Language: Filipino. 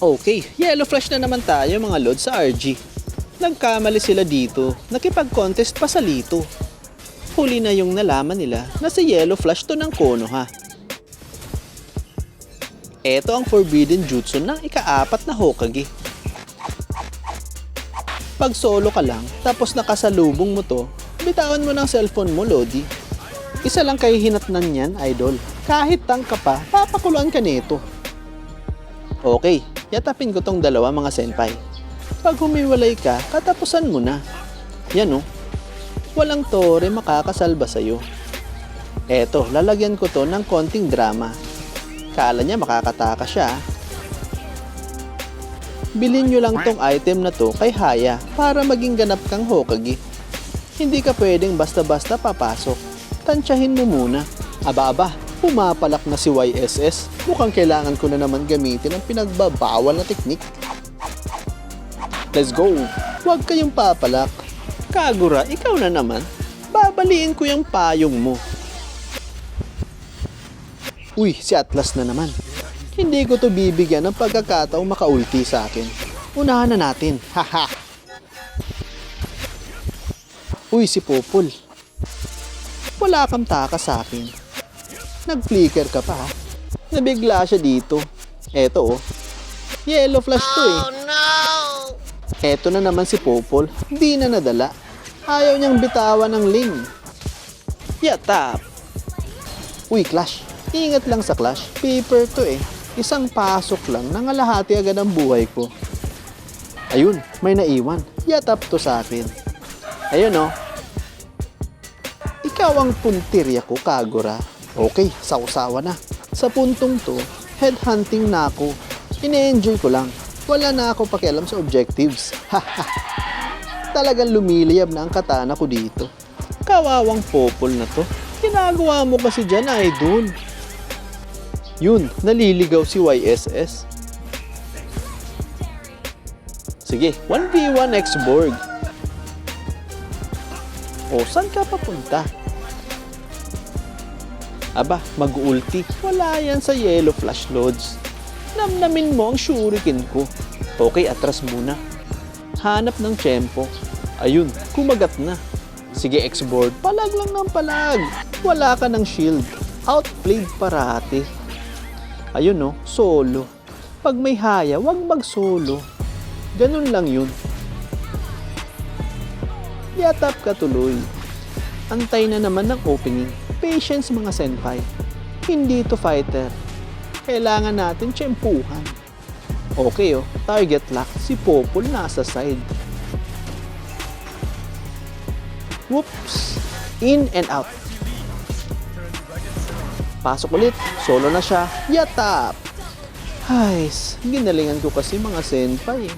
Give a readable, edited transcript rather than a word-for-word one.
Okay, yellow flash na naman tayo mga lod sa RG. Nagkamali sila dito, nakipag-contest pa sa Lito. Huli na yung nalaman nila na si yellow flash to ng Konoha. Ito ang forbidden jutsu ng ika-4 na Hokage. Pag solo ka lang, tapos nakasalubong mo to, bitawan mo ng cellphone mo, Lodi. Isa lang kayo hinatnan yan, idol. Kahit tank ka pa, papakuluan ka nito. Okay, yatapin ko tong dalawa mga senpai. Pag humiwalay ka, katapusan mo na. Yan oh. Walang tore makakasalba sa'yo. Eto, lalagyan ko to ng konting drama. Kala niya makakataka siya. Bilhin nyo lang tong item na to kay Haya para maging ganap kang Hokage. Hindi ka pwedeng basta-basta papasok. Tansyahin mo muna. Aba-aba, pumapalak na si YSS. Mukhang kailangan ko na naman gamitin ang pinagbabawal na teknik. Let's go! Huwag kayong papalak. Kagura, ikaw na naman. Babaliin ko yung payong mo. Uy, si Atlas na naman. Hindi ko to bibigyan ng pagkakataong makaulti sa akin. Unahan na natin. Haha! Uy, si Popol. Wala kang taka sa akin. Nag-flicker ka pa ha. Nabigla siya dito. Eto oh. Yellow flash to eh. Oh no! Eto na naman si Popol. Di na nadala. Ayaw niyang bitawan ng Ling. Yatap! Uy, Clash. Ingat lang sa Clash. Paper to eh. Isang pasok lang, nangalahati agad ang buhay ko. Ayun, may naiwan. Yatap to sa akin. Ayun oh. Ikaw ang puntirya ko, Kagura. Okay, sausawa na. Sa puntong to, headhunting na ako. Ine-enjoy ko lang. Wala na ako pakialam sa objectives. Talagang lumiliyab na ang katana ko dito. Kawawang Popol na to. Ginagawa mo kasi dyan, idol. Yun, naliligaw si YSS. Sige, 1v1 X-Borg. O, saan ka papunta? Aba, mag-ulti. Wala yan sa yellow flash loads. Namnamin mo ang shuriken ko. Okay, atras muna. Hanap ng tiyempo. Ayun, kumagat na. Sige, X-Board, palag lang ng palag. Wala ka ng shield. Outplayed parati. Ayun no, solo. Pag may Haya, wag mag-solo. Ganun lang yun. Yatap ka tuloy. Antay na naman ng opening. Patience mga senpai. Hindi to fighter. Kailangan natin tiyempuhan. Okay oh, target lock. Si Popol nasa side. Whoops! In and out. Pasok ulit. Solo na siya. Yatap! Hays, ginalingan ko kasi mga senpai.